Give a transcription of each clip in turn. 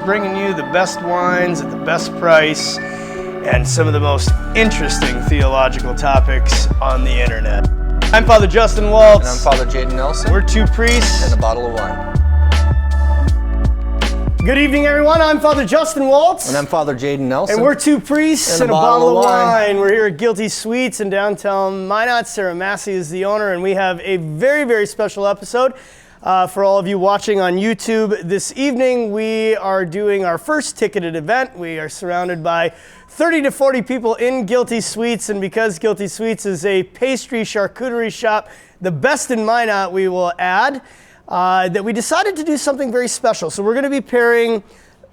bringing you the best wines at the best price and some of the most interesting theological topics on the internet. I'm Father Justin Waltz. And I'm Father Jaden Nelson. We're two priests and a bottle of wine. Good evening, everyone. I'm Father Justin Waltz. And I'm Father Jaden Nelson. And we're two priests and a bottle of wine. We're here at Guilty Sweets in downtown Minot. Sarah Massey is the owner, and we have a very, very special episode for all of you watching on YouTube. This evening, we are doing our first ticketed event. We are surrounded by 30 to 40 people in Guilty Sweets, and because Guilty Sweets is a pastry charcuterie shop, the best in Minot, we will add, that we decided to do something very special. So we're going to be pairing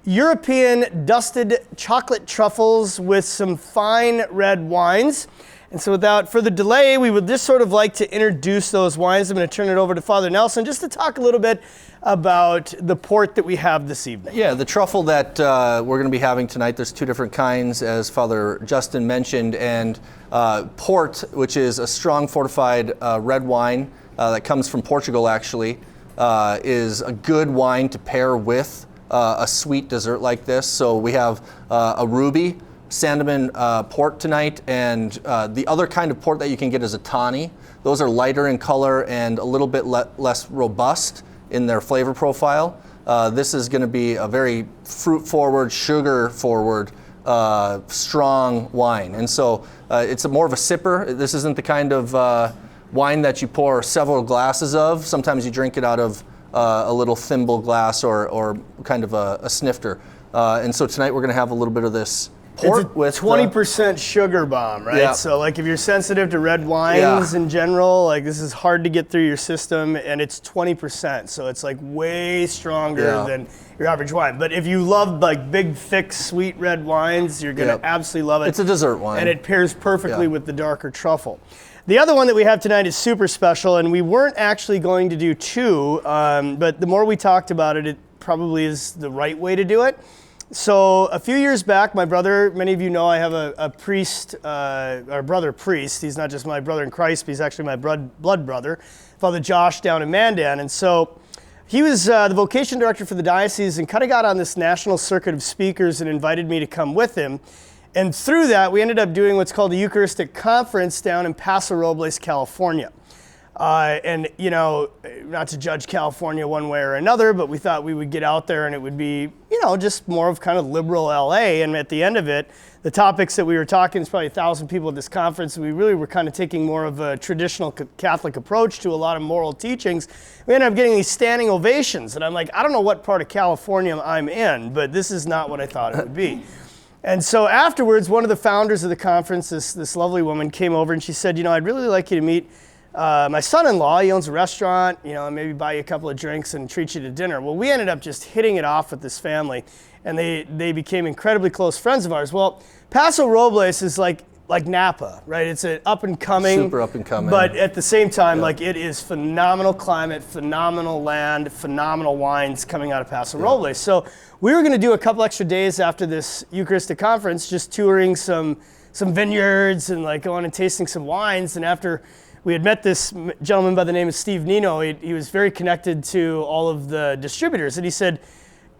European dusted chocolate truffles with some fine red wines. And so without further delay, we would just sort of like to introduce those wines. I'm going to turn it over to Father Nelson just to talk a little bit about the port that we have this evening. Yeah, the truffle that we're going to be having tonight, there's two different kinds, as Father Justin mentioned, and port, which is a strong fortified red wine that comes from Portugal actually, is a good wine to pair with a sweet dessert like this. So we have a ruby Sandeman port tonight, and the other kind of port that you can get is a tawny. Those are lighter in color and a little bit less robust in their flavor profile. This is going to be a very fruit-forward, sugar-forward, strong wine. And so it's more of a sipper. This isn't the kind of wine that you pour several glasses of. Sometimes you drink it out of a little thimble glass or kind of a snifter. And so tonight we're going to have a little bit of this port it's with 20% sugar bomb, right? Yeah. So like if you're sensitive to red wines in general, like this is hard to get through your system, and it's 20%. So it's like way stronger than your average wine. But if you love like big, thick, sweet red wines, you're going to absolutely love it. It's a dessert wine. And it pairs perfectly with the darker truffle. The other one that we have tonight is super special, and we weren't actually going to do two, but the more we talked about it, it probably is the right way to do it. So a few years back, my brother, many of you know I have a priest, our brother priest. He's not just my brother in Christ, but he's actually my blood brother, Father Josh down in Mandan. And so he was the vocation director for the diocese and kind of got on this national circuit of speakers and invited me to come with him. And through that, we ended up doing what's called a Eucharistic conference down in Paso Robles, California. And, you know, not to judge California one way or another, but we thought we would get out there and it would be, you know, just more of kind of liberal LA. And at the end of it, the topics that we were talking, it's probably 1,000 people at this conference. We really were kind of taking more of a traditional Catholic approach to a lot of moral teachings. We ended up getting these standing ovations. And I'm like, I don't know what part of California I'm in, but this is not what I thought it would be. And so afterwards, one of the founders of the conference, this lovely woman, came over and she said, you know, I'd really like you to meet my son-in-law. He owns a restaurant, you know, maybe buy you a couple of drinks and treat you to dinner. Well, we ended up just hitting it off with this family, and they became incredibly close friends of ours. Well, Paso Robles is like Napa, right? It's an up-and-coming. Super up-and-coming. But at the same time, like it is phenomenal climate, phenomenal land, phenomenal wines coming out of Paso Robles. So we were going to do a couple extra days after this Eucharistic conference, just touring some vineyards and like going and tasting some wines. And after we had met this gentleman by the name of Steve Nino, he was very connected to all of the distributors. And he said,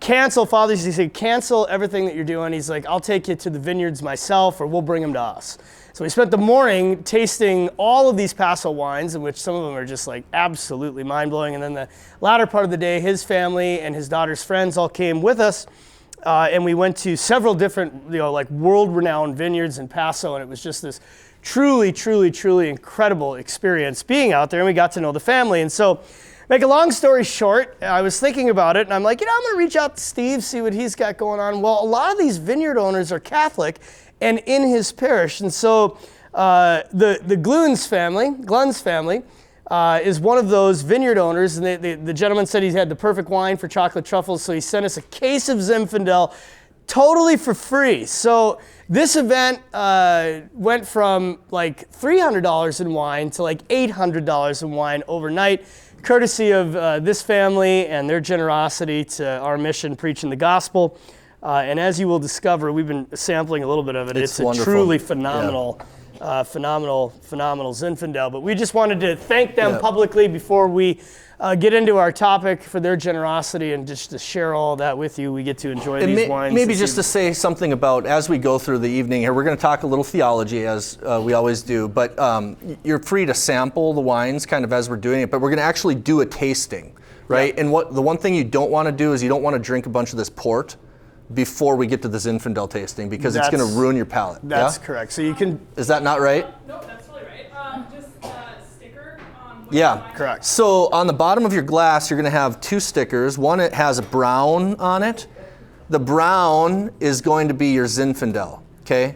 cancel, fathers, he said, cancel everything that you're doing. He's like, I'll take you to the vineyards myself, or we'll bring them to us. So we spent the morning tasting all of these Paso wines, in which some of them are just like absolutely mind-blowing. And then the latter part of the day, his family and his daughter's friends all came with us. And we went to several different, you know, like world-renowned vineyards in Paso, and it was just this truly, truly, truly incredible experience being out there, and we got to know the family. And so, make a long story short, I was thinking about it, and I'm like, you know, I'm going to reach out to Steve, see what he's got going on. Well, a lot of these vineyard owners are Catholic and in his parish. And so the Gluns family is one of those vineyard owners, and the gentleman said he had the perfect wine for chocolate truffles, so he sent us a case of Zinfandel totally for free. So this event went from like $300 in wine to like $800 in wine overnight, courtesy of this family and their generosity to our mission, preaching the gospel. And as you will discover, we've been sampling a little bit of it. It's a truly phenomenal phenomenal Zinfandel. But we just wanted to thank them publicly before we get into our topic for their generosity and just to share all that with you. We get to enjoy these wines. Maybe just to say something about, as we go through the evening here, we're going to talk a little theology as we always do, but you're free to sample the wines kind of as we're doing it, but we're going to actually do a tasting, right? And the one thing you don't want to do is you don't want to drink a bunch of this port before we get to the Zinfandel tasting, because it's going to ruin your palate. That's correct. So you can... Is that not right? No, that's totally right. Just sticker on... Yeah, correct. So on the bottom of your glass, you're going to have two stickers. One, it has a brown on it. The brown is going to be your Zinfandel, okay?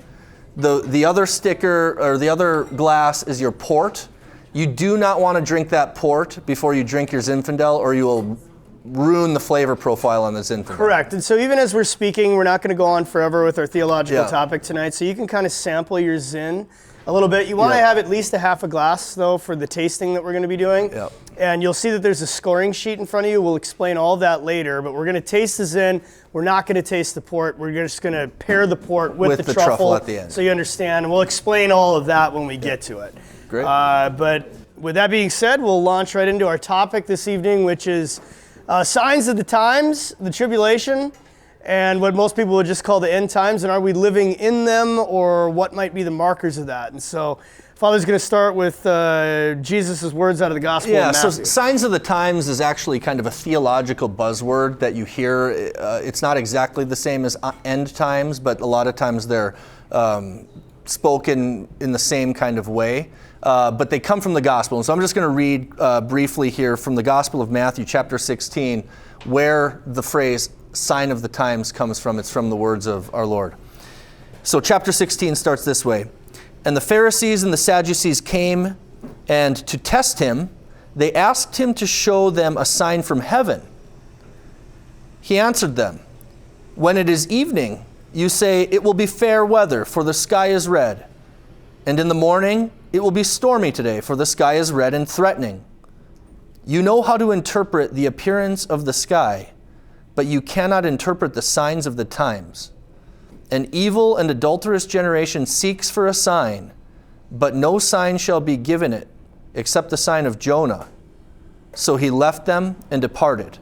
The other sticker, or the other glass, is your port. You do not want to drink that port before you drink your Zinfandel, or you will ruin the flavor profile on the Zinfandel. Correct. And so even as we're speaking, we're not going to go on forever with our theological topic tonight, so you can kind of sample your Zin a little bit. You want to have at least a half a glass, though, for the tasting that we're going to be doing. Yep. And you'll see that there's a scoring sheet in front of you. We'll explain all of that later, but we're going to taste the Zin. We're not going to taste the port. We're just going to pair the port with the truffle at the end. So you understand, and we'll explain all of that when we get to it. Great. But with that being said, we'll launch right into our topic this evening, which is signs of the times, the tribulation, and what most people would just call the end times, and are we living in them, or what might be the markers of that? And so Father's going to start with Jesus' words out of the Gospel of Matthew. So signs of the times is actually kind of a theological buzzword that you hear. It's not exactly the same as end times, but a lot of times they're spoken in the same kind of way. But they come from the Gospel. And so I'm just going to read briefly here from the Gospel of Matthew, chapter 16, where the phrase sign of the times comes from. It's from the words of our Lord. So chapter 16 starts this way. And the Pharisees and the Sadducees came, and to test him, they asked him to show them a sign from heaven. He answered them, when it is evening, you say, it will be fair weather, for the sky is red. And in the morning, it will be stormy today, for the sky is red and threatening. You know how to interpret the appearance of the sky, but you cannot interpret the signs of the times. An evil and adulterous generation seeks for a sign, but no sign shall be given it, except the sign of Jonah. So he left them and departed.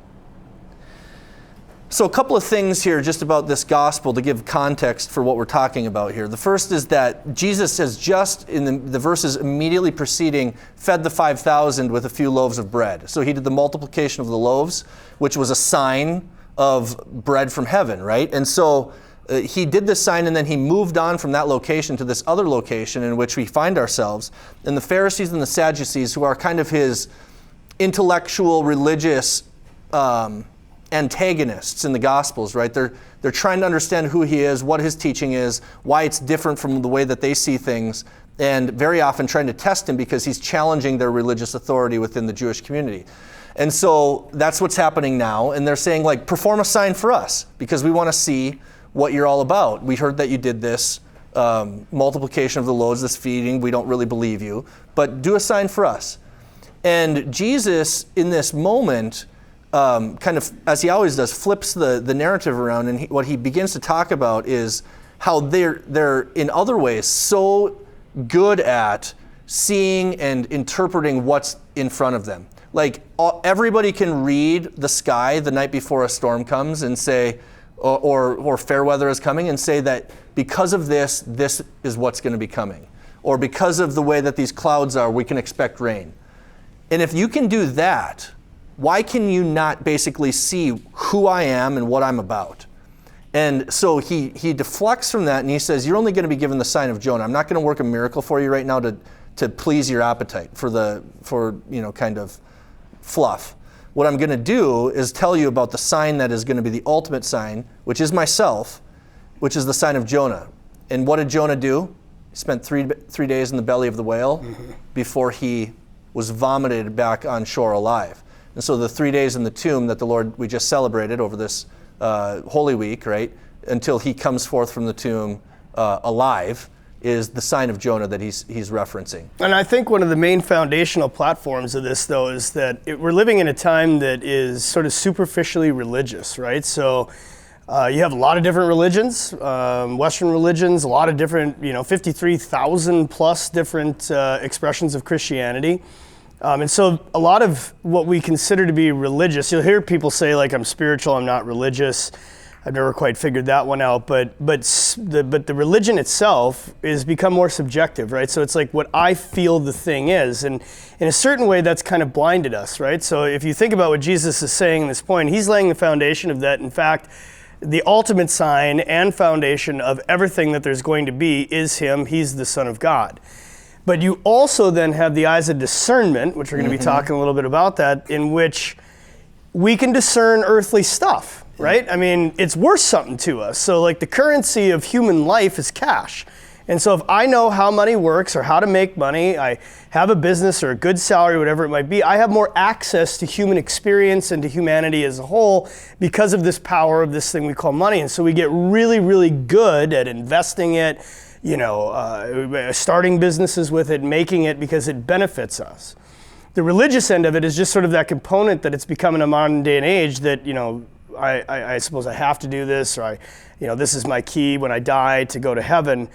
So a couple of things here just about this gospel to give context for what we're talking about here. The first is that Jesus has just, in the verses immediately preceding, fed the 5,000 with a few loaves of bread. So he did the multiplication of the loaves, which was a sign of bread from heaven, right? And so he did this sign, and then he moved on from that location to this other location in which we find ourselves. And the Pharisees and the Sadducees, who are kind of his intellectual, religious antagonists in the Gospels, right? They're trying to understand who he is, what his teaching is, why it's different from the way that they see things, and very often trying to test him because he's challenging their religious authority within the Jewish community. And so that's what's happening now. And they're saying, like, perform a sign for us because we want to see what you're all about. We heard that you did this multiplication of the loaves, this feeding. We don't really believe you, but do a sign for us. And Jesus, in this moment, kind of, as he always does, flips the narrative around, and what he begins to talk about is how they're in other ways so good at seeing and interpreting what's in front of them. Like, everybody can read the sky the night before a storm comes and say, or fair weather is coming, and say that because of this is what's going to be coming. Or because of the way that these clouds are, we can expect rain. And if you can do that, why can you not basically see who I am and what I'm about? And so he deflects from that, and he says, you're only going to be given the sign of Jonah. I'm not going to work a miracle for you right now to please your appetite for kind of fluff. What I'm going to do is tell you about the sign that is going to be the ultimate sign, which is myself, which is the sign of Jonah. And what did Jonah do? He spent three days in the belly of the whale before he was vomited back on shore alive. And so the 3 days in the tomb that the Lord, we just celebrated over this Holy Week, right, until he comes forth from the tomb alive, is the sign of Jonah that he's referencing. And I think one of the main foundational platforms of this, though, is that we're living in a time that is sort of superficially religious, right? So You have a lot of different religions, Western religions, a lot of different, 53,000 plus different expressions of Christianity. And so a lot of what we consider to be religious, you'll hear people say like, I'm spiritual, I'm not religious. I've never quite figured that one out, but the religion itself is become more subjective, right? So it's like what I feel the thing is, and in a certain way that's kind of blinded us, right? So if you think about what Jesus is saying in this point, he's laying the foundation of that. In fact, the ultimate sign and foundation of everything that there's going to be is him. He's the Son of God. But you also then have the eyes of discernment, which we're going to be talking a little bit about that, in which we can discern earthly stuff. Right? I mean, it's worth something to us. So like the currency of human life is cash. And so if I know how money works or how to make money, I have a business or a good salary, whatever it might be, I have more access to human experience and to humanity as a whole because of this power of this thing we call money. And so we get really, really good at investing it, starting businesses with it, making it because it benefits us. The religious end of it is just sort of that component that it's become in a modern day and age that, I suppose I have to do this, or this is my key when I die to go to heaven.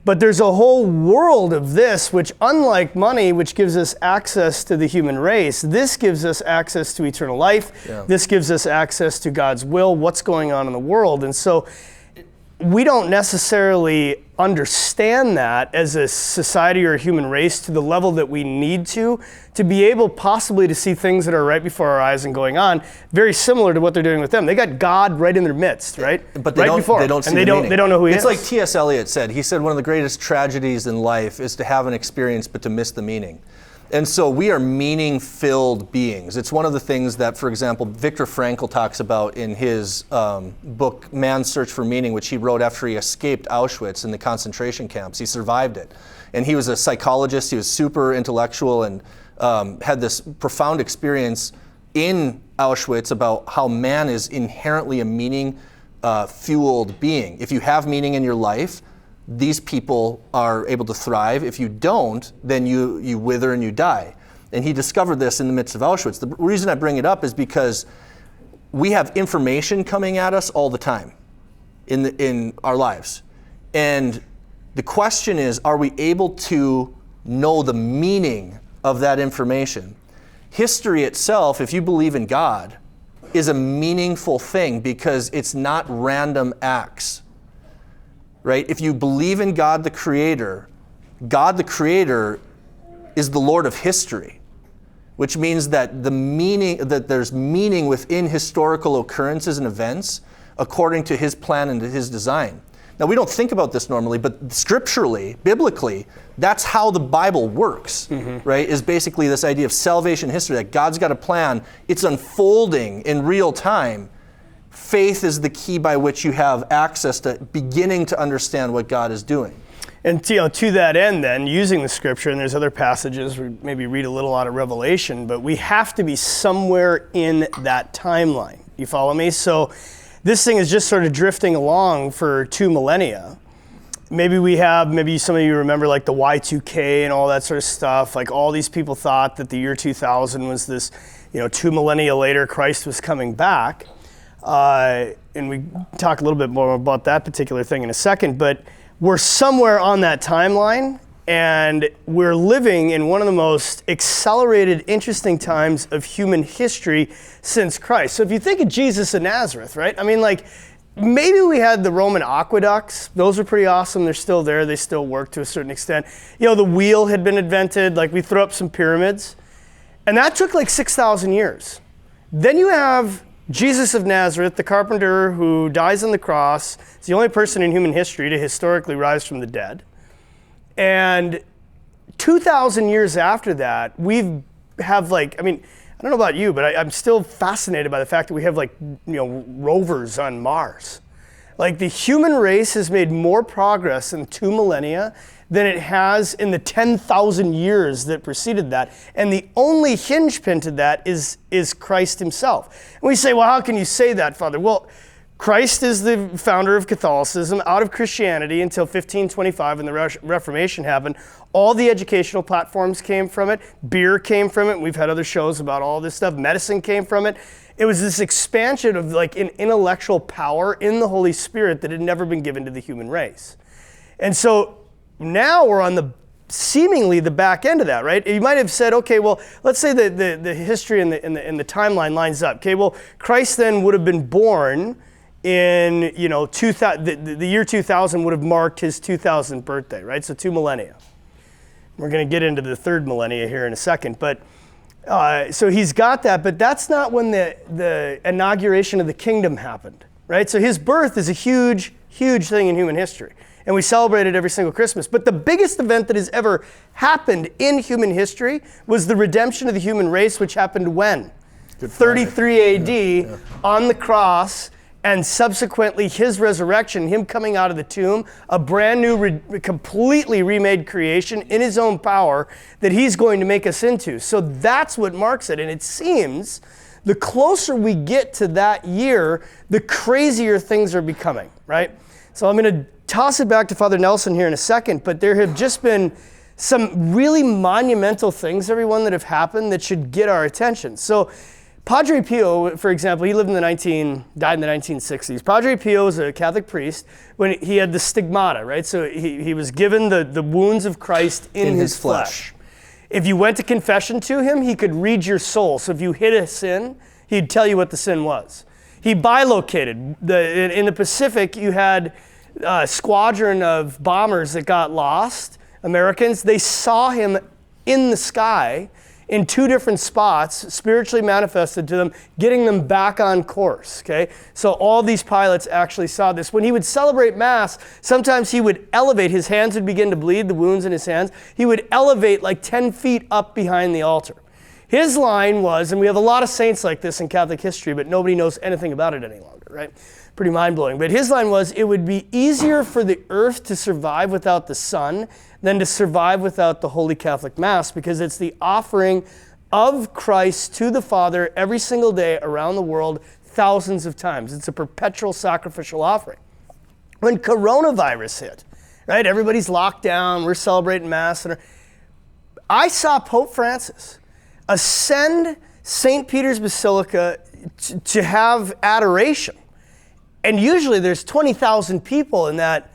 But there's a whole world of this, which unlike money, which gives us access to the human race, this gives us access to eternal life. Yeah. This gives us access to God's will, what's going on in the world. And so we don't necessarily understand that as a society or a human race to the level that we need to be able possibly to see things that are right before our eyes and going on, very similar to what they're doing with them. They got God right in their midst, right? But they don't see the meaning. They don't know who he is. It's like T.S. Eliot said. He said one of the greatest tragedies in life is to have an experience but to miss the meaning. And so we are meaning-filled beings. It's one of the things that, for example, Viktor Frankl talks about in his book, Man's Search for Meaning, which he wrote after he escaped Auschwitz in the concentration camps. He survived it. And he was a psychologist. He was super intellectual and had this profound experience in Auschwitz about how man is inherently a meaning-fueled being. If you have meaning in your life, these people are able to thrive. If you don't, then you wither and you die. And he discovered this in the midst of Auschwitz. The reason I bring it up is because we have information coming at us all the time in our lives. And the question is, are we able to know the meaning of that information? History itself, if you believe in God, is a meaningful thing because it's not random acts. Right? If you believe in God the Creator is the Lord of history, which means that there's meaning within historical occurrences and events according to his plan and to his design. Now, we don't think about this normally, but scripturally, biblically, that's how the Bible works, right? Is basically this idea of salvation history, that God's got a plan, it's unfolding in real time. Faith is the key by which you have access to beginning to understand what God is doing. And to that end then, using the scripture, and there's other passages, we maybe read a little out of Revelation, but we have to be somewhere in that timeline. You follow me? So this thing is just sort of drifting along for 2 millennia. Maybe some of you remember like the Y2K and all that sort of stuff. Like all these people thought that the year 2000 was this, 2 millennia later, Christ was coming back. And we talk a little bit more about that particular thing in a second, but we're somewhere on that timeline, and we're living in one of the most accelerated, interesting times of human history since Christ. So if you think of Jesus of Nazareth, right? I mean, like, maybe we had the Roman aqueducts. Those are pretty awesome. They're still there. They still work to a certain extent. The wheel had been invented. Like, we threw up some pyramids. And that took like 6,000 years. Then you have Jesus of Nazareth, the carpenter who dies on the cross. He's the only person in human history to historically rise from the dead. And 2,000 years after that, I don't know about you, but I'm still fascinated by the fact that we have rovers on Mars. Like, the human race has made more progress in 2 millennia than it has in the 10,000 years that preceded that. And the only hinge pin to that is Christ himself. And we say, well, how can you say that, Father? Well, Christ is the founder of Catholicism. Out of Christianity until 1525 when the Reformation happened, all the educational platforms came from it. Beer came from it. We've had other shows about all this stuff. Medicine came from it. It was this expansion of like an intellectual power in the Holy Spirit that had never been given to the human race. And so now we're on the seemingly the back end of that, right? You might have said, okay, well, let's say the history and the timeline lines up. Okay, well, Christ then would have been born in, 2000, the year 2000 would have marked his 2000th birthday, right? So 2 millennia. We're going to get into the 3rd millennia here in a second, but so he's got that, but that's not when the inauguration of the kingdom happened, right? So his birth is a huge, huge thing in human history, and we celebrate it every single Christmas. But the biggest event that has ever happened in human history was the redemption of the human race, which happened when? 33 AD on the cross, and subsequently his resurrection, him coming out of the tomb, a brand new, completely remade creation in his own power that he's going to make us into. So that's what marks it. And it seems the closer we get to that year, the crazier things are becoming, right? So I'm going to toss it back to Father Nelson here in a second, but there have just been some really monumental things, everyone, that have happened that should get our attention. So Padre Pio, for example, he died in the 1960s. Padre Pio was a Catholic priest when he had the stigmata, right? So he was given the wounds of Christ in his flesh. If you went to confession to him, he could read your soul. So if you hid a sin, he'd tell you what the sin was. He bilocated. In the Pacific, you had a squadron of bombers that got lost, Americans. They saw him in the sky in 2 different spots, spiritually manifested to them, getting them back on course, okay? So all these pilots actually saw this. When he would celebrate Mass, sometimes he would elevate, his hands would begin to bleed, the wounds in his hands. He would elevate like 10 feet up behind the altar. His line was, and we have a lot of saints like this in Catholic history, but nobody knows anything about it any longer, right? Pretty mind-blowing. But his line was, it would be easier for the earth to survive without the sun than to survive without the Holy Catholic Mass, because it's the offering of Christ to the Father every single day around the world, thousands of times. It's a perpetual sacrificial offering. When coronavirus hit, right, everybody's locked down, we're celebrating Mass, and I saw Pope Francis ascend St. Peter's Basilica to have adoration. And usually there's 20,000 people in that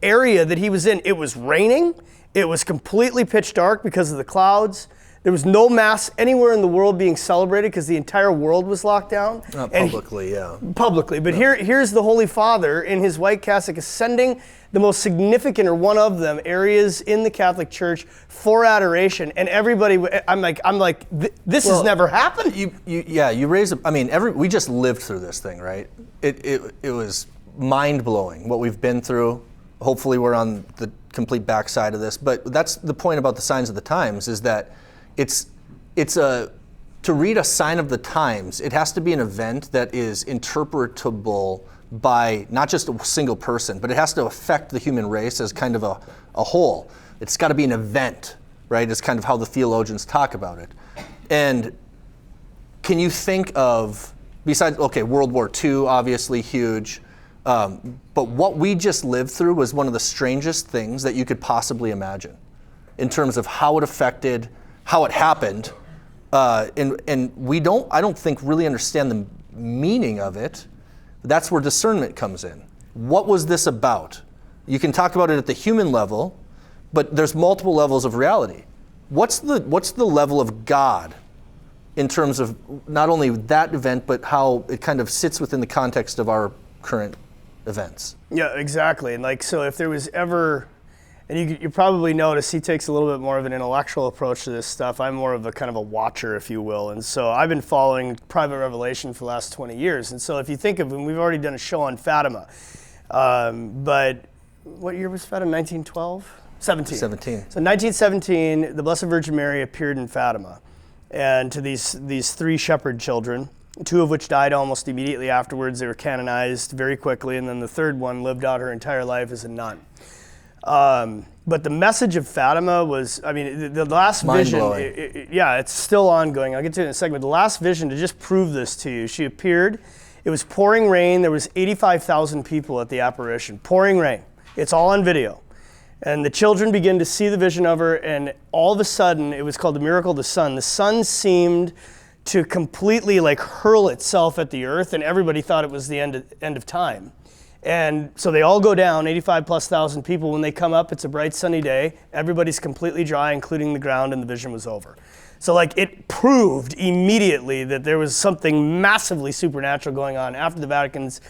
area that he was in. It was raining. It was completely pitch dark because of the clouds. There was no Mass anywhere in the world being celebrated because the entire world was locked down. Not publicly, yeah. Publicly. But here's the Holy Father in his white cassock ascending the most significant, or one of them, areas in the Catholic Church for adoration. And everybody, I'm like, this has never happened. You raise, we just lived through this thing, right? It was mind-blowing what we've been through. Hopefully we're on the complete backside of this, but that's the point about the signs of the times, is that to read a sign of the times, it has to be an event that is interpretable by not just a single person, but it has to affect the human race as kind of a whole. It's got to be an event, right? It's kind of how the theologians talk about it. And can you think of, besides, World War II, obviously huge, but what we just lived through was one of the strangest things that you could possibly imagine in terms of how it affected, how it happened, and I don't think really understand the meaning of it. That's where discernment comes in. What was this about? You can talk about it at the human level, but there's multiple levels of reality. What's the level of God in terms of not only that event, but how it kind of sits within the context of our current events? Yeah, exactly. And so if there was ever, and you probably notice he takes a little bit more of an intellectual approach to this stuff. I'm more of a kind of a watcher, if you will. And so I've been following private revelation for the last 20 years. And so if you think of, and we've already done a show on Fatima, but what year was Fatima? 1912? 17. So 1917, the Blessed Virgin Mary appeared in Fatima, and to these 3 shepherd children, 2 of which died almost immediately afterwards. They were canonized very quickly, and then the 3rd one lived out her entire life as a nun. But the message of Fatima was, the last vision, it's still ongoing. I'll get to it in a second. But the last vision, to just prove this to you, she appeared. It was pouring rain. There was 85,000 people at the apparition. Pouring rain. It's all on video. And the children began to see the vision of her, and all of a sudden, it was called the miracle of the sun. The sun seemed to completely like hurl itself at the earth, and everybody thought it was the end of time. And so they all go down, 85,000+ people. When they come up, it's a bright sunny day. Everybody's completely dry, including the ground, and the vision was over. So like it proved immediately that there was something massively supernatural going on after the Vatican's,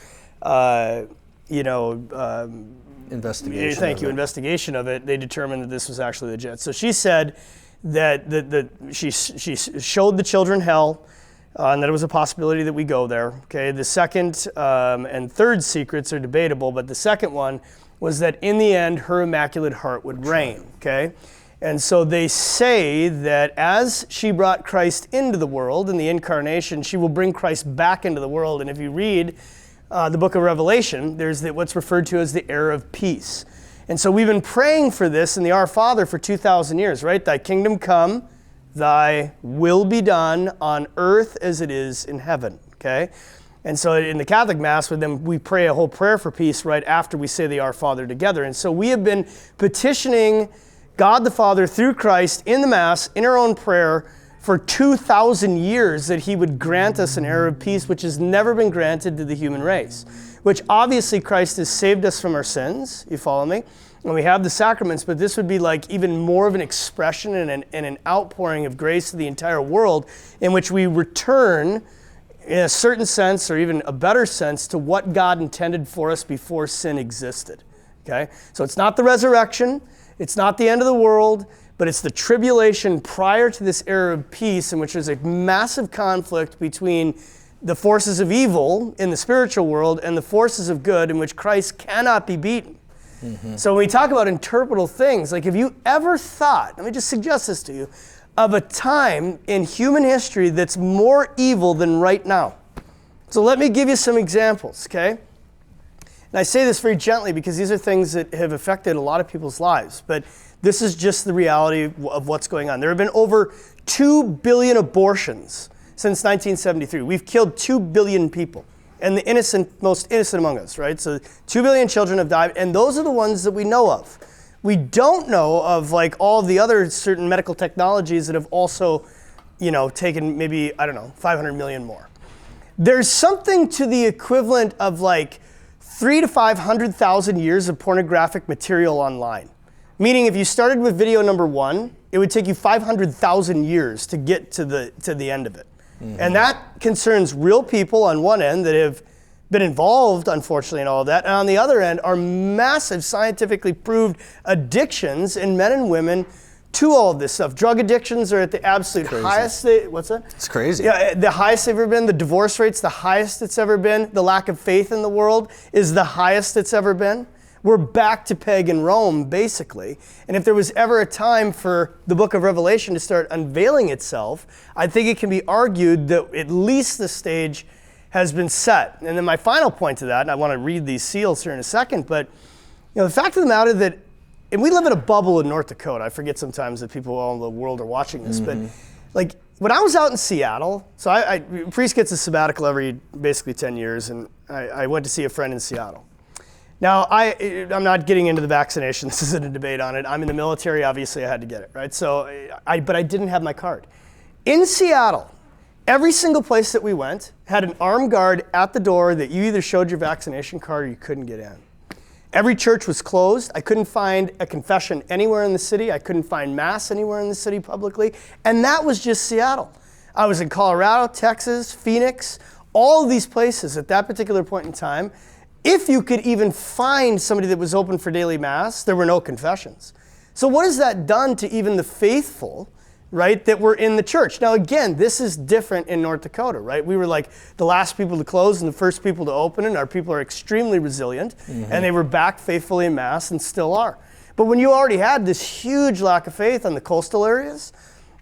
investigation. Thank you. Investigation of it. They determined that this was actually legit. So she said that she showed the children hell, and that it was a possibility that we go there. Okay. The second and third secrets are debatable, but the second one was that in the end, her Immaculate Heart would reign. Okay. And so they say that as she brought Christ into the world in the incarnation, she will bring Christ back into the world. And if you read the book of Revelation, there's what's referred to as the era of peace. And so we've been praying for this in the Our Father for 2,000 years, right? Thy kingdom come, thy will be done on earth as it is in heaven, okay? And so in the Catholic Mass with them, we pray a whole prayer for peace right after we say the Our Father together. And so we have been petitioning God the Father through Christ in the Mass, in our own prayer, for 2,000 years that he would grant us an era of peace which has never been granted to the human race. Which obviously Christ has saved us from our sins, you follow me? And we have the sacraments, but this would be like even more of an expression and an outpouring of grace to the entire world in which we return in a certain sense, or even a better sense, to what God intended for us before sin existed, okay? So it's not the resurrection, it's not the end of the world, but it's the tribulation prior to this era of peace in which there's a massive conflict between the forces of evil in the spiritual world and the forces of good in which Christ cannot be beaten. Mm-hmm. So when we talk about interpretable things, like have you ever thought, let me just suggest this to you, of a time in human history that's more evil than right now? So let me give you some examples, okay? And I say this very gently because these are things that have affected a lot of people's lives, but this is just the reality of what's going on. There have been over 2 billion abortions since 1973. We've killed 2 billion people, and the most innocent among us, right? So 2 billion children have died, and those are the ones that we know of. We don't know of like all of the other certain medical technologies that have also, taken maybe, 500 million more. There's something to the equivalent of like 300,000 to 500,000 years of pornographic material online. Meaning if you started with video number 1, it would take you 500,000 years to get to the end of it. Mm-hmm. And that concerns real people on one end that have been involved, unfortunately, in all of that. And on the other end are massive scientifically proved addictions in men and women to all of this stuff. Drug addictions are at the absolute highest. What's that? It's crazy. Yeah, the highest they've ever been. The divorce rate's the highest it's ever been. The lack of faith in the world is the highest it's ever been. We're back to pagan Rome, basically. And if there was ever a time for the book of Revelation to start unveiling itself, I think it can be argued that at least the stage has been set. And then my final point to that, and I want to read these seals here in a second, but the fact of the matter that, and we live in a bubble in North Dakota. I forget sometimes that people all over the world are watching this, but like when I was out in Seattle, so I priest gets a sabbatical every basically 10 years, and I went to see a friend in Seattle. Now, I'm not getting into the vaccination. This isn't a debate on it. I'm in the military. Obviously, I had to get it, right? So, but I didn't have my card. In Seattle, every single place that we went had an armed guard at the door that you either showed your vaccination card or you couldn't get in. Every church was closed. I couldn't find a confession anywhere in the city. I couldn't find mass anywhere in the city publicly. And that was just Seattle. I was in Colorado, Texas, Phoenix, all of these places at that particular point in time. If you could even find somebody that was open for daily mass, there were no confessions. So what has that done to even the faithful, right, that were in the church? Now again, this is different in North Dakota, right? We were like the last people to close and the first people to open, and our people are extremely resilient, and they were back faithfully in mass and still are. But when you already had this huge lack of faith on the coastal areas,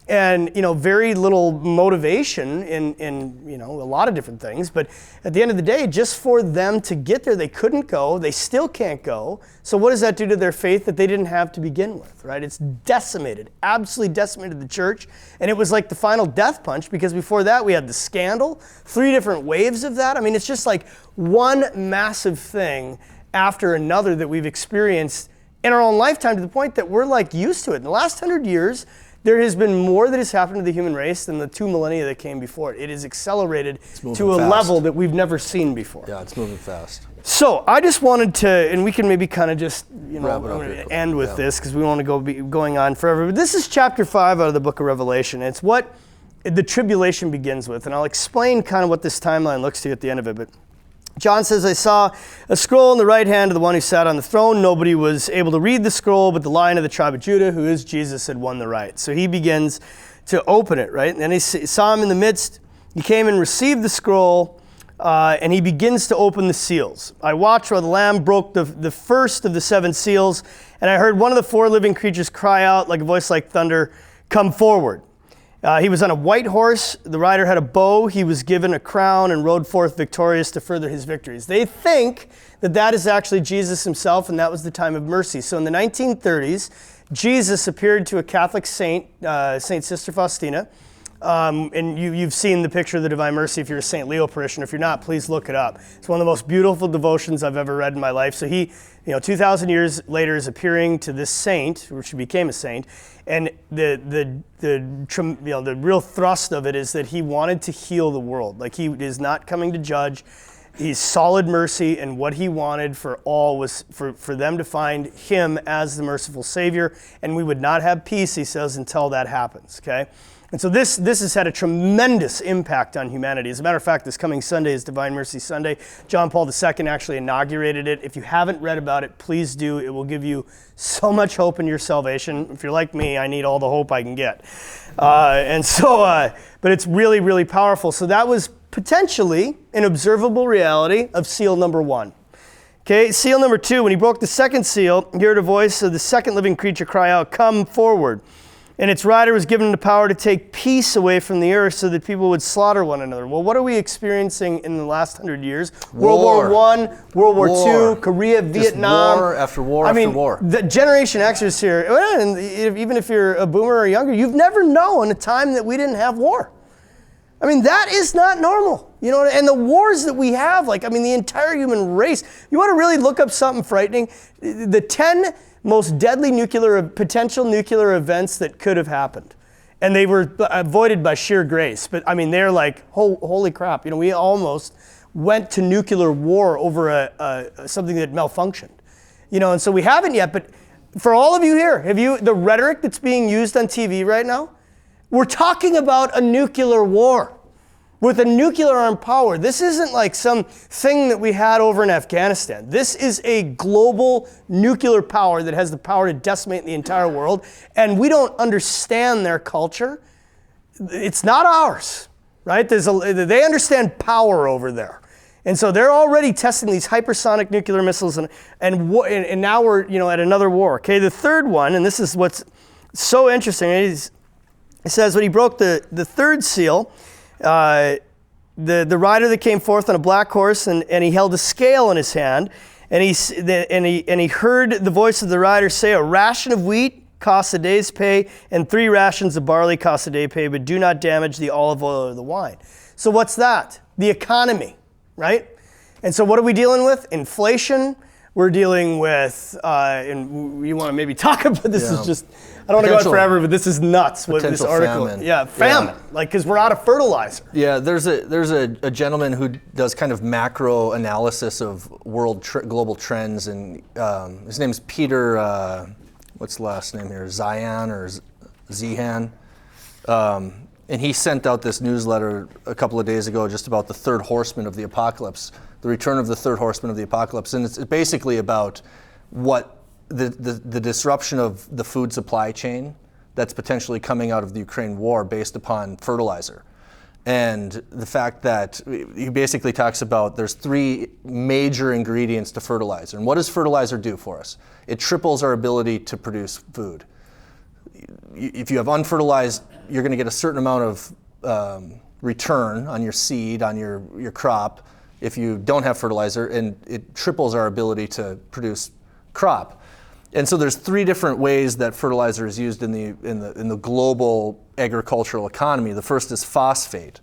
and very little motivation in a lot of different things, but at the end of the day, just for them to get there, they couldn't go, they still can't go. So what does that do to their faith that they didn't have to begin with, right? It's decimated, absolutely decimated the church, and it was like the final death punch, because before that we had the scandal, 3 different waves of that. I mean, it's just like one massive thing after another that we've experienced in our own lifetime, to the point that we're like used to it. In the last 100 years, there has been more that has happened to the human race than the 2 millennia that came before it. It is accelerated to a level that we've never seen before. Yeah, it's moving fast. So I just wanted to, and we can maybe kind of just, end with Yeah. this because we want to be going on forever. But this is chapter 5 out of the book of Revelation. It's what the tribulation begins with. And I'll explain kind of what this timeline looks to at the end of it. But John says, I saw a scroll in the right hand of the one who sat on the throne. Nobody was able to read the scroll, but the Lion of the tribe of Judah, who is Jesus, had won the right. So he begins to open it, right? And then he saw him in the midst. He came and received the scroll, and he begins to open the seals. I watched while the Lamb broke the first of the 7 seals, and I heard one of the 4 living creatures cry out like a voice like thunder, "Come forward." He was on a white horse. The rider had a bow. He was given a crown and rode forth victorious to further his victories. They think that that is actually Jesus himself, and that was the time of mercy. So in the 1930s, Jesus appeared to a Catholic saint, Saint Sister Faustina. And you've seen the picture of the Divine Mercy if you're a St. Leo parishioner. If you're not, please look it up. It's one of the most beautiful devotions I've ever read in my life. So he, 2,000 years later is appearing to this saint, which he became a saint. And the real thrust of it is that he wanted to heal the world. Like, he is not coming to judge. He's solid mercy, and what he wanted for all was for them to find him as the merciful Savior. And we would not have peace, he says, until that happens, okay? And so this has had a tremendous impact on humanity. As a matter of fact, this coming Sunday is Divine Mercy Sunday. John Paul II actually inaugurated it. If you haven't read about it, please do. It will give you so much hope in your salvation. If you're like me, I need all the hope I can get. But it's really, really powerful. So that was potentially an observable reality of seal number 1. Okay, seal number 2, when he broke the second seal, he heard a voice of the second living creature cry out, "Come forward." And its rider was given the power to take peace away from the earth so that people would slaughter one another. Well, what are we experiencing in the last 100 years? World War I, World War II, Korea, Vietnam. War after war after war. The Generation Xers here, and even if you're a boomer or younger, you've never known a time that we didn't have war. I mean, that is not normal. And the wars that we have, the entire human race. You want to really look up something frightening? The 10 most deadly potential nuclear events that could have happened. And they were avoided by sheer grace. But they're like, holy crap. We almost went to nuclear war over something that malfunctioned. And so we haven't yet. But for all of you here, the rhetoric that's being used on TV right now, we're talking about a nuclear war with a nuclear armed power. This isn't like some thing that we had over in Afghanistan. This is a global nuclear power that has the power to decimate the entire world, and we don't understand their culture. It's not ours, right? They understand power over there. And so they're already testing these hypersonic nuclear missiles, and now we're at another war. Okay, the third one, and this is what's so interesting, it says when he broke the third seal, the rider that came forth on a black horse, and he held a scale in his hand, and he heard the voice of the rider say, "A ration of wheat costs a day's pay, and 3 rations of barley costs a day's pay, but do not damage the olive oil or the wine." So what's that? The economy, right? And so what are we dealing with? Inflation. We're dealing with, and you want to maybe talk about this is just, I don't want to go on forever, but this is nuts with this article. Famine. Yeah, famine, because we're out of fertilizer. Yeah, there's a gentleman who does kind of macro analysis of global trends, and his name's Peter, what's the last name here, Zihan or Zihan. And he sent out this newsletter a couple of days ago just about the third horseman of the apocalypse, the return of the third horseman of the apocalypse. And it's basically about what the disruption of the food supply chain that's potentially coming out of the Ukraine war based upon fertilizer. And the fact that he basically talks about there's 3 major ingredients to fertilizer. And what does fertilizer do for us? It triples our ability to produce food. If you have unfertilized, you're going to get a certain amount of return on your seed, on your crop. If you don't have fertilizer, and it triples our ability to produce crop. And so there's 3 different ways that fertilizer is used in the global agricultural economy. The first is phosphate.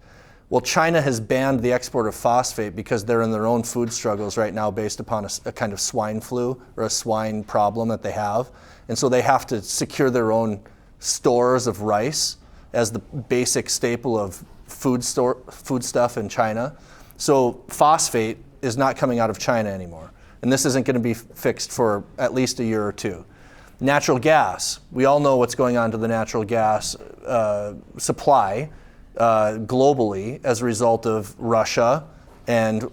Well, China has banned the export of phosphate because they're in their own food struggles right now based upon a kind of swine flu or a swine problem that they have. And so they have to secure their own stores of rice as the basic staple of foodstuff in China. So phosphate is not coming out of China anymore. And this isn't going to be fixed for at least a year or two. Natural gas. We all know what's going on to the natural gas supply globally as a result of Russia and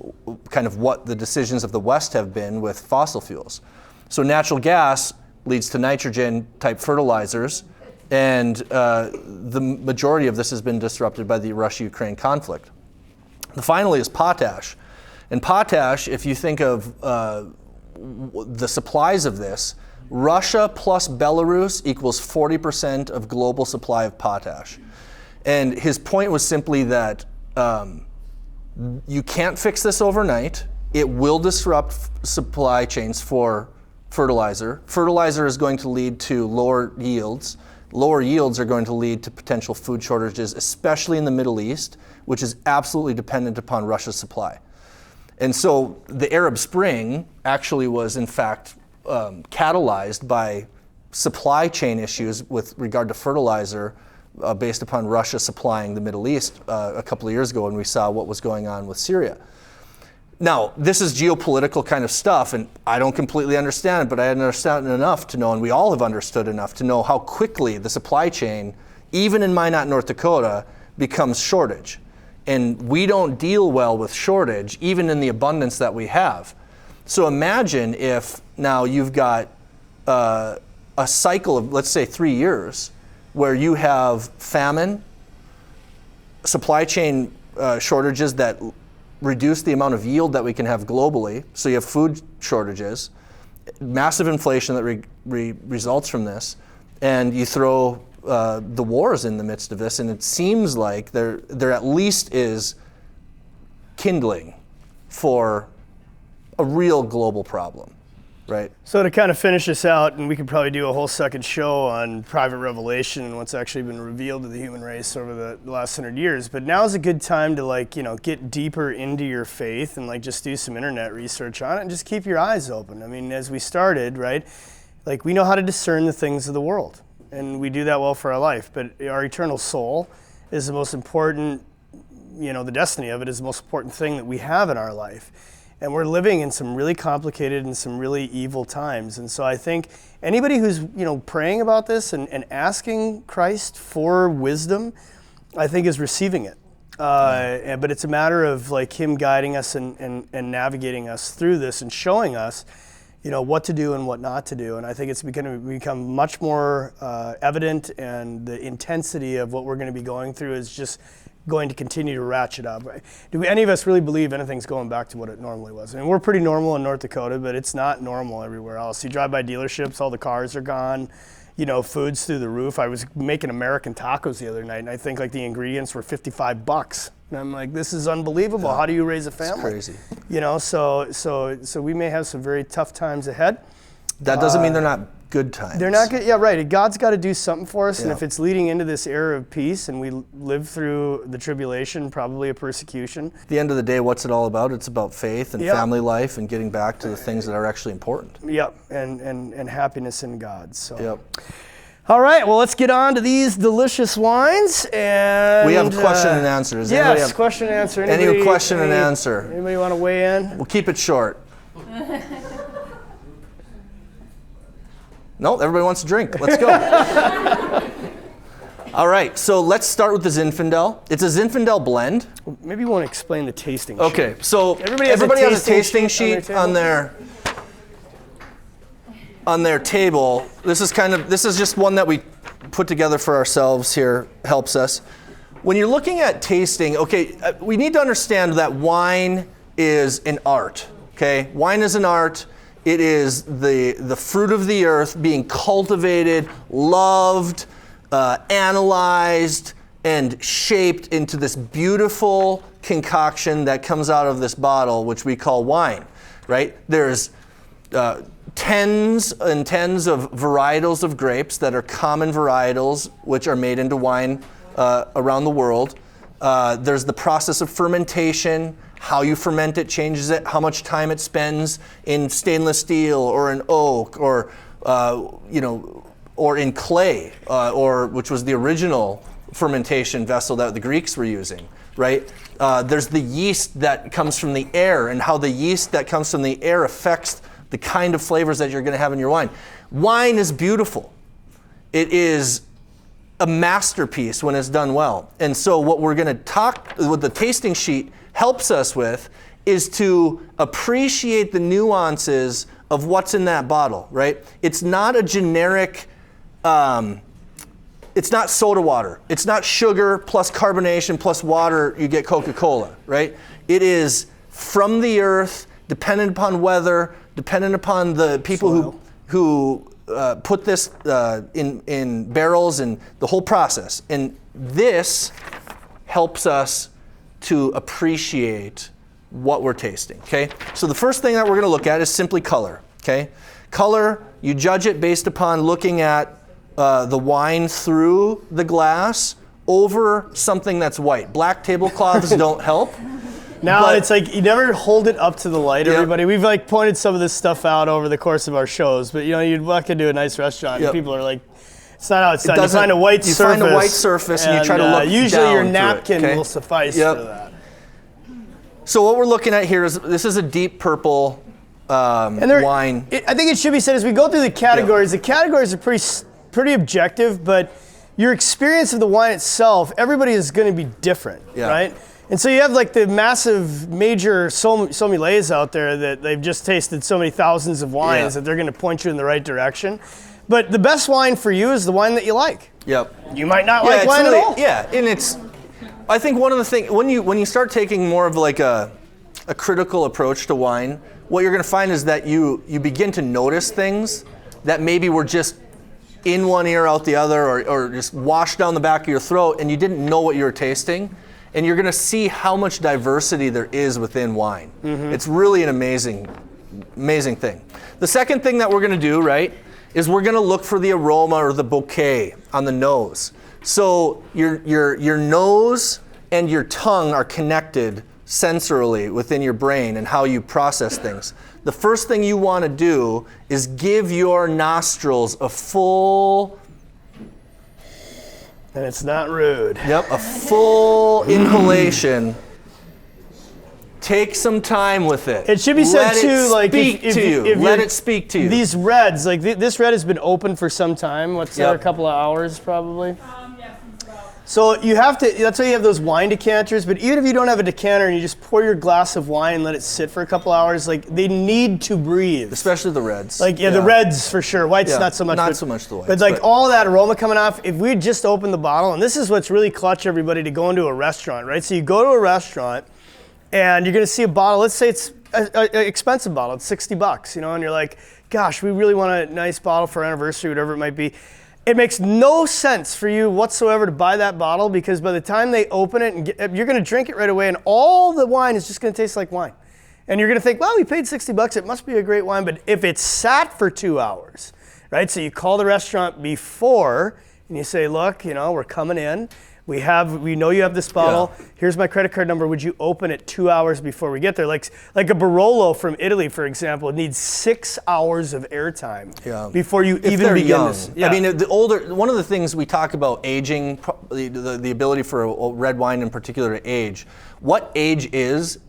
kind of what the decisions of the West have been with fossil fuels. So natural gas leads to nitrogen type fertilizers, and the majority of this has been disrupted by the Russia-Ukraine conflict. Finally is potash. And potash, if you think of the supplies of this, Russia plus Belarus equals 40% of global supply of potash. And his point was simply that you can't fix this overnight. It will disrupt supply chains for fertilizer. Fertilizer is going to lead to lower yields. Lower yields are going to lead to potential food shortages, especially in the Middle East, which is absolutely dependent upon Russia's supply. And so the Arab Spring actually was, in fact, catalyzed by supply chain issues with regard to fertilizer based upon Russia supplying the Middle East a couple of years ago when we saw what was going on with Syria. Now, this is geopolitical kind of stuff, and I don't completely understand it, but I understand enough to know, and we all have understood enough to know how quickly the supply chain, even in Minot, North Dakota, becomes shortage. And we don't deal well with shortage, even in the abundance that we have. So imagine if now you've got a cycle of, let's say, 3 years, where you have famine, supply chain shortages that reduce the amount of yield that we can have globally. So you have food shortages, massive inflation that results from this, and you throw the wars in the midst of this, and it seems like there at least is kindling for a real global problem, right? So to kind of finish this out, and we could probably do a whole second show on private revelation and what's actually been revealed to the human race over the last 100 years, but now is a good time to get deeper into your faith and just do some internet research on it and just keep your eyes open. I mean, as we started, right, we know how to discern the things of the world, and we do that well for our life, but our eternal soul is the most important, the destiny of it is the most important thing that we have in our life. And we're living in some really complicated and some really evil times. And so I think anybody who's, praying about this and asking Christ for wisdom, I think is receiving it. But it's a matter of him guiding us and navigating us through this and showing us, what to do and what not to do. And I think it's going to become much more evident, and the intensity of what we're going to be going through is just going to continue to ratchet up. Do any of us really believe anything's going back to what it normally was? I mean, we're pretty normal in North Dakota, but it's not normal everywhere else. You drive by dealerships, all the cars are gone, food's through the roof. I was making American tacos the other night, and I think the ingredients were $55. And I'm like, this is unbelievable. How do you raise a family? It's crazy. So we may have some very tough times ahead. That doesn't mean they're not good times. They're not good. Yeah, right. God's got to do something for us, Yeah. and if it's leading into this era of peace, and we live through the tribulation, probably a persecution. At the end of the day, what's it all about? It's about faith and family life and getting back to the things that are actually important. Yep, and happiness in God. So. Yep. All right, well, let's get on to these delicious wines. And We have a question and answer. Does anybody yes, have question and answer. any question and answer? Anybody want to weigh in? We'll keep it short. No, everybody wants to drink. Let's go. All right, so let's start with the Zinfandel. It's a Zinfandel blend. Maybe you want to explain the tasting sheet. Okay, so Everybody has a tasting sheet on their table. This is just one that we put together for ourselves here, helps us. When you're looking at tasting, we need to understand that wine is an art, okay? Wine is an art. It is the fruit of the earth being cultivated, loved, analyzed, and shaped into this beautiful concoction that comes out of this bottle, which we call wine, right? There's tens and tens of varietals of grapes that are common varietals, which are made into wine around the world. There's the process of fermentation. How you ferment it changes it, how much time it spends in stainless steel or in oak or or in clay, or which was the original fermentation vessel that the Greeks were using, right? There's the yeast that comes from the air, and how the yeast that comes from the air affects the kind of flavors that you're going to have in your wine. Wine is beautiful. It is a masterpiece when it's done well. And so what we're going to what the tasting sheet helps us with is to appreciate the nuances of what's in that bottle, right? It's not a generic, it's not soda water. It's not sugar plus carbonation plus water, you get Coca-Cola, right? It is from the earth, dependent upon weather, dependent upon the people who put this in barrels and the whole process. And this helps us to appreciate what we're tasting, okay? So the first thing that we're gonna look at is simply color, okay? Color, you judge it based upon looking at the wine through the glass over something that's white. Black tablecloths don't help. Now it's like you never hold it up to the light, everybody. We've like pointed some of this stuff out over the course of our shows, but you know, you'd walk into a nice restaurant and people are like, it's not how it's done. You find a white surface. You find a white surface and you try to look usually down your napkin through it, okay? will suffice for that. So what we're looking at here is, this is a deep purple wine. I think it should be said as we go through the categories, the categories are pretty objective, but your experience of the wine itself, everybody is going to be different, right? And so you have like the massive major sommeliers out there that they've just tasted so many thousands of wines that they're going to point you in the right direction. But the best wine for you is the wine that you like. You might not like wine at all. Yeah, and I think one of the things, when you start taking more of like a critical approach to wine, what you're going to find is that you begin to notice things that maybe were just in one ear out the other, or just washed down the back of your throat, and you didn't know what you were tasting. And you're going to see how much diversity there is within wine. It's really an amazing thing. The second thing that we're going to do, right, is we're going to look for the aroma or the bouquet on the nose. So your nose and your tongue are connected sensorily within your brain and how you process things. The first thing you want to do is give your nostrils a full... And it's not rude. Yep, a full inhalation. Take some time with it. It should be said too, like let it speak to you. These reds, like this red has been open for some time. What's that? A couple of hours probably. Yeah, since about. So you have to. That's why you have those wine decanters. But even if you don't have a decanter and you just pour your glass of wine and let it sit for a couple hours, like they need to breathe. Especially the reds. Like the reds for sure. Whites not so much. Not so much the whites. But like all that aroma coming off. If we just opened the bottle, and this is what's really clutch everybody to go into a restaurant, right? So you go to a restaurant. And you're going to see a bottle, let's say it's an expensive bottle, it's $60, you know, and you're like, gosh, we really want a nice bottle for our anniversary, whatever it might be. It makes no sense for you whatsoever to buy that bottle because by the time they open it, you're going to drink it right away and all the wine is just going to taste like wine. And you're going to think, well, we paid $60, it must be a great wine. But if it's sat for 2 hours, right, so you call the restaurant before and you say, look, you know, we're coming in. We know you have this bottle. Here's my credit card number. Would you open it 2 hours before we get there? Like a Barolo from Italy, for example, it needs 6 hours of airtime before you even begin this. I mean, one of the things we talk about aging, the ability for a red wine in particular to age. What age is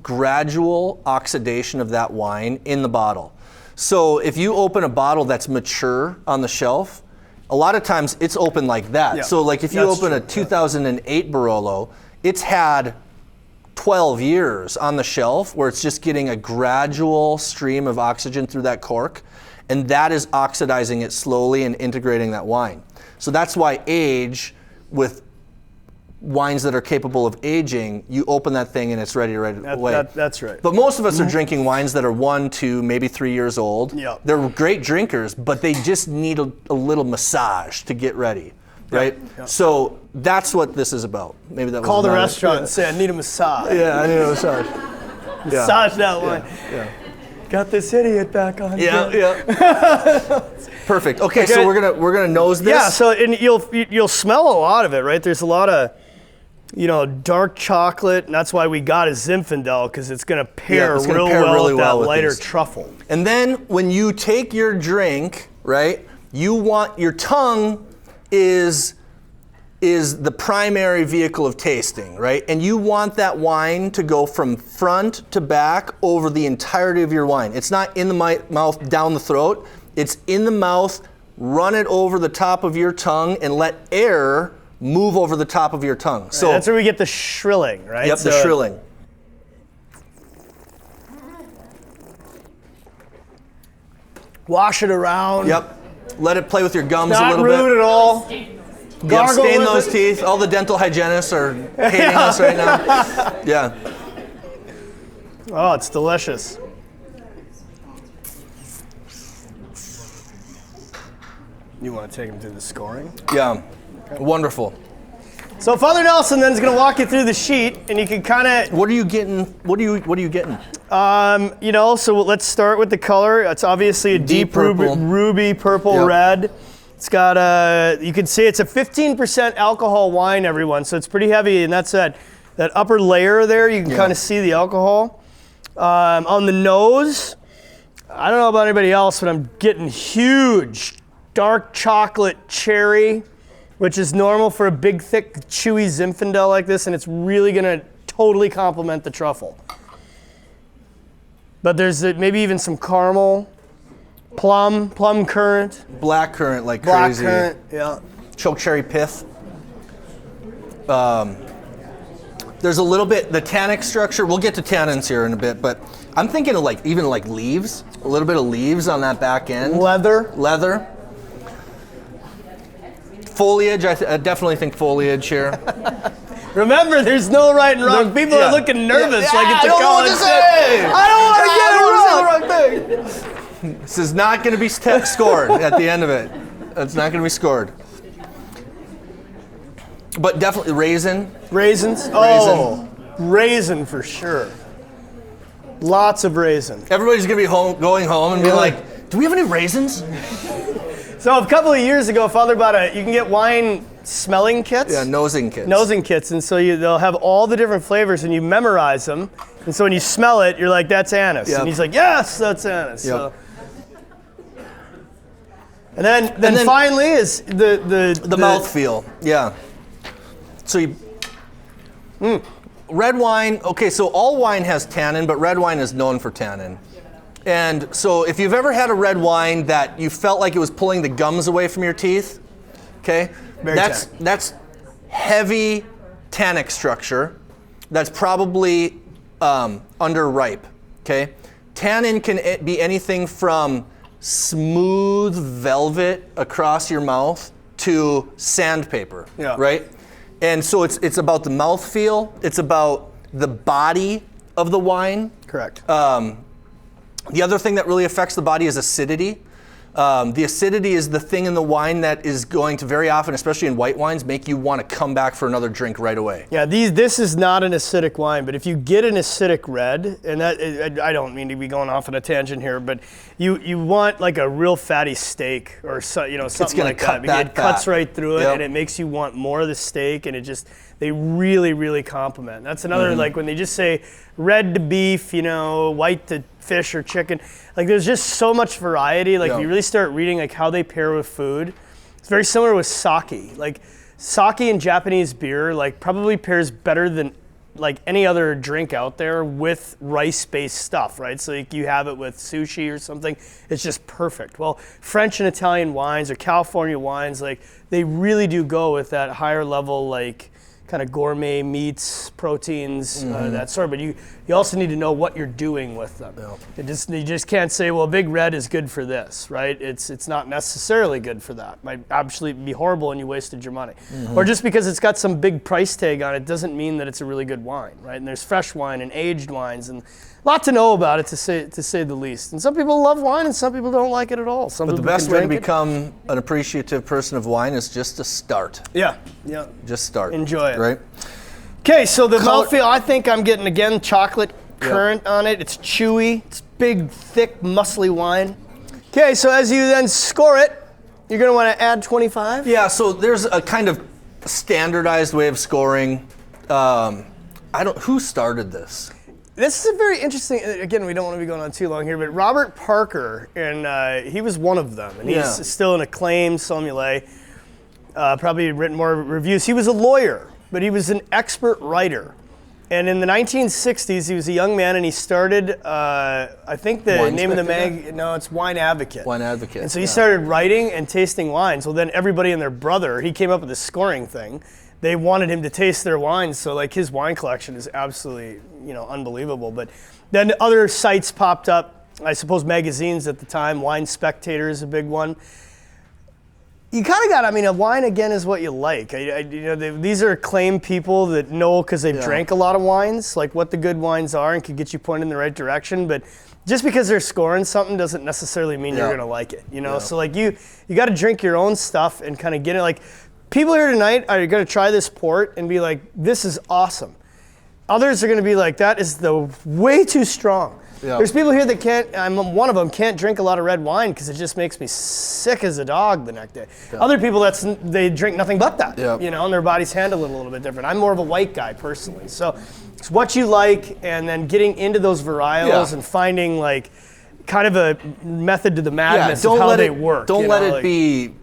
gradual oxidation of that wine in the bottle. So if you open a bottle that's mature on the shelf, a lot of times it's open like that. Yeah, so like if you open a 2008 Barolo, it's had 12 years on the shelf where it's just getting a gradual stream of oxygen through that cork, and that is oxidizing it slowly and integrating that wine. So that's why age with wines that are capable of aging, you open that thing and it's ready to away. That's right. But most of us are drinking wines that are 1, 2, maybe 3 years old. They're great drinkers, but they just need a little massage to get ready, right? So that's what this is about. Maybe that call the restaurant and say, I need a massage. Yeah, I need a massage. Massage that one. Got this idiot back on. Perfect. Okay, so we're gonna nose this. Yeah. So and you'll smell a lot of it, right? There's a lot of, you know, dark chocolate, and that's why we got a Zinfandel because it's gonna pair real well with that lighter truffle. And then when you take your drink, right, You want your tongue is the primary vehicle of tasting, right? And you want that wine to go from front to back over the entirety of your wine. It's not in the mouth down the throat. It's in the mouth, run it over the top of your tongue, and let air move over the top of your tongue. Right, so that's where we get the shrilling, right? Yep, the shrilling. Wash it around. Yep. Let it play with your gums a Not little rude bit. at all. Gargle Stain with those it. teeth. All the dental hygienists are hating us right now. Yeah. Oh, it's delicious. You want to take him through the scoring? Yeah. Wonderful. So Father Nelson then is going to walk you through the sheet, and you can kind of, What are you getting? What are you getting? so let's start with the color. It's obviously a deep purple. ruby purple Yep. red. It's got you can see it's a 15% alcohol wine, everyone. So it's pretty heavy, and that's that upper layer there. You can kind of see the alcohol. On the nose, I don't know about anybody else, but I'm getting huge dark chocolate cherry, which is normal for a big, thick, chewy Zinfandel like this, and it's really gonna totally complement the truffle. But there's maybe even some caramel, plum currant, Black currant, like black crazy. currant, yeah. Choke cherry pith. There's a little bit, the tannic structure, we'll get to tannins here in a bit, but I'm thinking of even leaves, a little bit of leaves on that back end. Leather. Foliage, I definitely think foliage here. Remember, there's no right and wrong. People are looking nervous like it's a college say. I don't want to get it wrong. thing. This is not going to be scored at the end of it. It's not going to be scored. But definitely raisin. Raisins? Oh, raisin for sure. Lots of raisin. Everybody's going to be going home and be like, do we have any raisins? So a couple of years ago, Father bought you can get wine smelling kits. Yeah, nosing kits. Nosing kits, and so they'll have all the different flavors, and you memorize them. And so when you smell it, you're like, "That's anise," Yep. and he's like, "Yes, that's anise." Yep. So. And then finally is the mouthfeel. Yeah. So red wine. Okay, so all wine has tannin, but red wine is known for tannin. And so if you've ever had a red wine that you felt like it was pulling the gums away from your teeth, okay, that's heavy tannic structure. That's probably underripe, okay? Tannin can be anything from smooth velvet across your mouth to sandpaper, right? And so it's about the mouthfeel. It's about the body of the wine. Correct. The other thing that really affects the body is acidity. The acidity is the thing in the wine that is going to very often, especially in white wines, make you want to come back for another drink right away. Yeah, this is not an acidic wine, but if you get an acidic red, and I don't mean to be going off on a tangent here, but you want like a real fatty steak or something like cut that. It cuts fat. right through it, Yep. and it makes you want more of the steak, and they really, really complement. That's another, like when they just say red to beef, white to fish or chicken, like there's just so much variety. Like if you really start reading like how they pair with food, it's very similar with sake. Like sake in Japanese beer, like probably pairs better than like any other drink out there with rice-based stuff, right? So like you have it with sushi or something, it's just perfect. Well, French and Italian wines or California wines, like they really do go with that higher level, like kind of gourmet meats, proteins, that sort. But you also need to know what you're doing with them. Yeah. You just can't say, well, Big Red is good for this, right? It's not necessarily good for that. It might absolutely be horrible and you wasted your money. Or just because it's got some big price tag on it doesn't mean that it's a really good wine, right? And there's fresh wine and aged wines and a lot to know about it, to say the least. And some people love wine and some people don't like it at all. But the best way to become an appreciative person of wine is just to start. Yeah. Just start. Enjoy it. Right? Okay, so the mouthfeel, I think I'm getting, again, chocolate currant on it. It's chewy. It's big, thick, muscly wine. Okay, so as you then score it, you're going to want to add 25? Yeah, so there's a kind of standardized way of scoring. Who started this? This is a very interesting, again, we don't want to be going on too long here, but Robert Parker, and he was one of them, and he's still an acclaimed sommelier, probably written more reviews. He was a lawyer, but he was an expert writer. And in the 1960s, he was a young man, and he started, I think the Wine name of the Spectator? no, it's Wine Advocate. Wine Advocate. And so he started writing and tasting wines. Well, then everybody and their brother, he came up with this scoring thing. They wanted him to taste their wines, so like his wine collection is absolutely, unbelievable. But then other sites popped up, I suppose magazines at the time. Wine Spectator is a big one. You kind of got, a wine again is what you like. These are acclaimed people that know because they've drank a lot of wines, like what the good wines are and can get you pointed in the right direction. But just because they're scoring something doesn't necessarily mean you're gonna like it, So like you got to drink your own stuff and kind of get it. Like people here tonight are gonna try this port and be like, this is awesome. Others are gonna be like, that is way too strong. Yeah. There's people here that can't, I'm one of them, can't drink a lot of red wine because it just makes me sick as a dog the next day. Yeah. Other people, they drink nothing but that, and their bodies handle it a little bit different. I'm more of a white guy personally. So it's what you like and then getting into those varietals and finding like kind of a method to the madness of how they work. Don't let it be,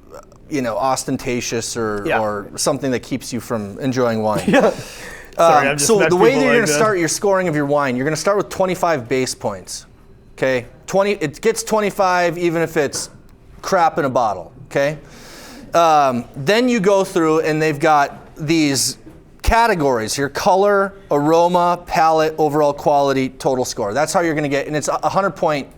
ostentatious or something that keeps you from enjoying wine. Sorry, so the way that you're going to start your scoring of your wine, you're going to start with 25 base points. Okay, it gets 25 even if it's crap in a bottle. Okay, then you go through and they've got these categories here: color, aroma, palate, overall quality, total score. That's how you're going to get, and it's 100 point.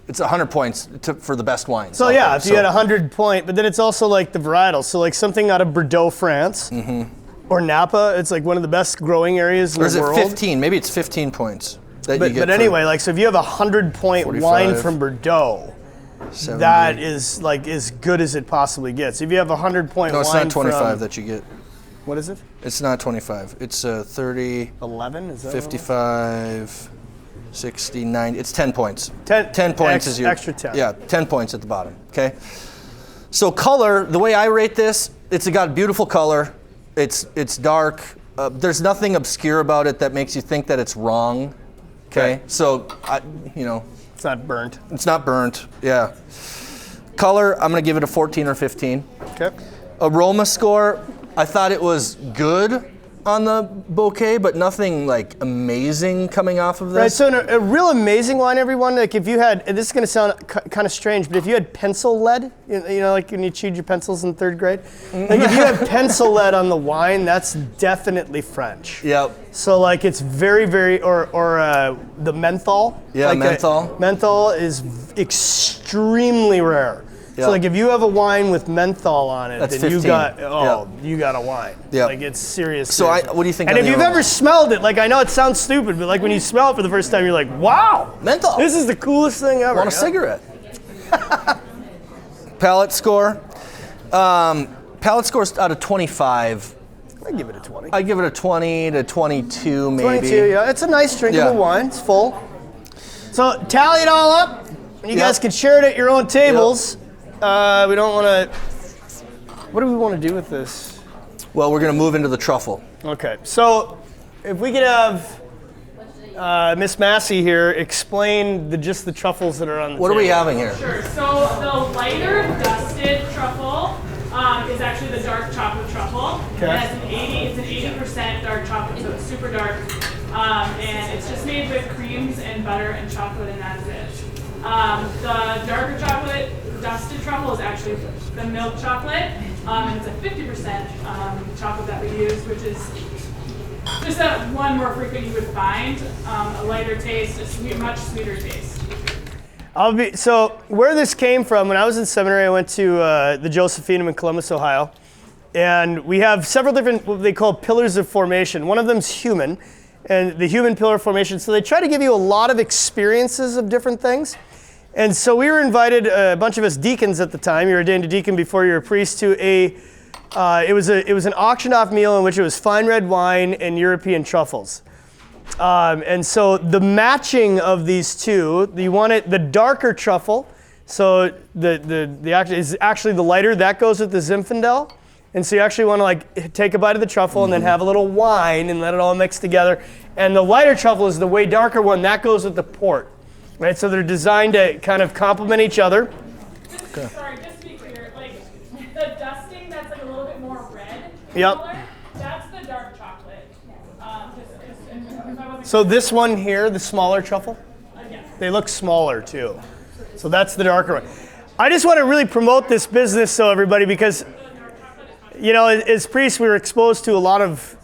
It's 100 points for the best wines. So if you had 100 point, but then it's also like the varietals. So like something out of Bordeaux, France. Or Napa, it's like one of the best growing areas in the world. Or is it 15? Maybe it's 15 points. But anyway, like so if you have 100-point wine from Bordeaux, 70. that is like as good as it possibly gets. If you have 100-point wine No, it's not 25 that you get. What is it? It's not 25. It's 30. 11? Is that 55, 60, 90. It's 10 points. 10 points is your extra 10. Yeah, 10 points at the bottom. Okay. So color, the way I rate this, it's got beautiful color. It's dark. There's nothing obscure about it that makes you think that it's wrong. Okay. So it's not burnt. It's not burnt. Yeah. Color, I'm gonna give it a 14 or 15. Okay. Aroma score, I thought it was good on the bouquet, but nothing like amazing coming off of this. Right, so a real amazing wine, everyone, like if you had, and this is gonna sound kind of strange, but if you had pencil lead, like when you chewed your pencils in 3rd grade, like if you had pencil lead on the wine, that's definitely French. Yep. So like it's very, very, or the menthol. Yeah, like menthol. Menthol is extremely rare. Yep. So like if you have a wine with menthol on it, that's then 15. you got a wine. Yep. Like it's serious. So what do you think? And if you've ever smelled it, like I know it sounds stupid, but like when you smell it for the first time, you're like, wow, menthol. This is the coolest thing ever. Want a cigarette? Palate score. Palate score's out of 25. I give it a 20. I give it a 20 to 22 maybe. 22, yeah. It's a nice drinkable wine. It's full. So tally it all up, and you guys can share it at your own tables. We don't want to. What do we want to do with this? Well, we're going to move into the truffle. Okay, so if we could have Miss Massey here explain just the truffles that are on the What table. are we having here? Sure. So the lighter dusted truffle is actually the dark chocolate truffle. Okay. It's an 80% dark chocolate, so it's super dark. And it's just made with creams and butter and chocolate, and that's it. The darker chocolate dusted truffle is actually the milk chocolate, and it's a 50% chocolate that we use, which is just one more frequent you would find, a lighter taste, much sweeter taste. So where this came from, when I was in seminary, I went to the Josephinum in Columbus, Ohio, and we have several different, what they call pillars of formation. One of them's human, and the human pillar formation. So they try to give you a lot of experiences of different things. And so we were invited, a bunch of us deacons at the time, you were ordained a deacon before you were a priest, to it was an auctioned off meal in which it was fine red wine and European truffles. And so the matching of these two, you want it the darker truffle, so the is actually the lighter, that goes with the Zinfandel, And so you actually want to like take a bite of the truffle and then have a little wine and let it all mix together. And the lighter truffle is the way darker one. That goes with the port, right? So they're designed to kind of complement each other. Sorry, just to be clear, like the dusting that's like a little bit more red Yep. color, that's the dark chocolate. If I wasn't So this one here, the smaller truffle, yes. they look smaller too. So that's the darker one. I just want to really promote this business so everybody, because you know, as priests, we were exposed to a lot of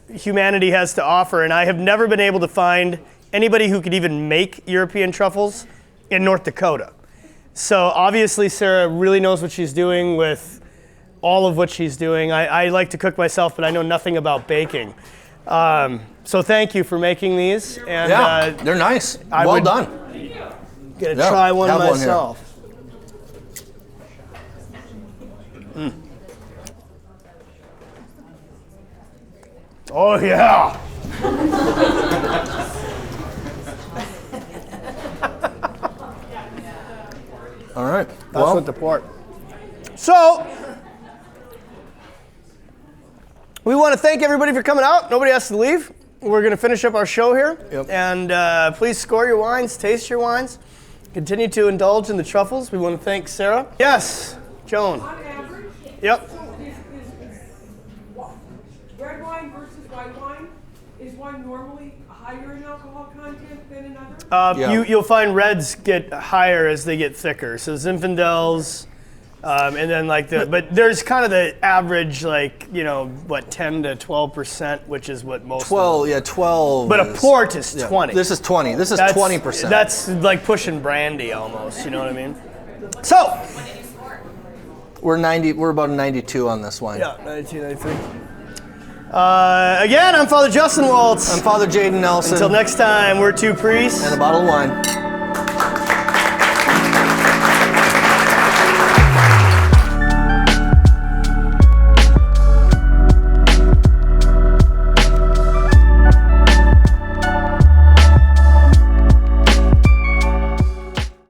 humanity has to offer, and I have never been able to find anybody who could even make European truffles in North Dakota. So obviously Sarah really knows what she's doing with all of what she's doing. I like to cook myself, but I know nothing about baking. So thank you for making these. And Yeah, they're nice. Well done. Gonna try one have one here. myself. Oh yeah. All right. That's with the port. So, we want to thank everybody for coming out. Nobody has to leave. We're going to finish up our show here. Yep. And please score your wines, taste your wines. Continue to indulge in the truffles. We want to thank Sarah. Yes, Joan. On average, Yep. so is red wine versus white wine, is one normally higher in alcohol content than another? Yeah. You'll find reds get higher as they get thicker. So Zinfandels, and then but there's kind of the average, 10 to 12%, which is what most. 12, yeah, 12. But a port is yeah. 20. This is 20. This is 20%. That's like pushing brandy almost. You know what I mean? So. We're about a 92 on this wine. Yeah, 1993. Again, I'm Father Justin Waltz. I'm Father Jaden Nelson. Until next time, we're two priests. And a bottle of wine.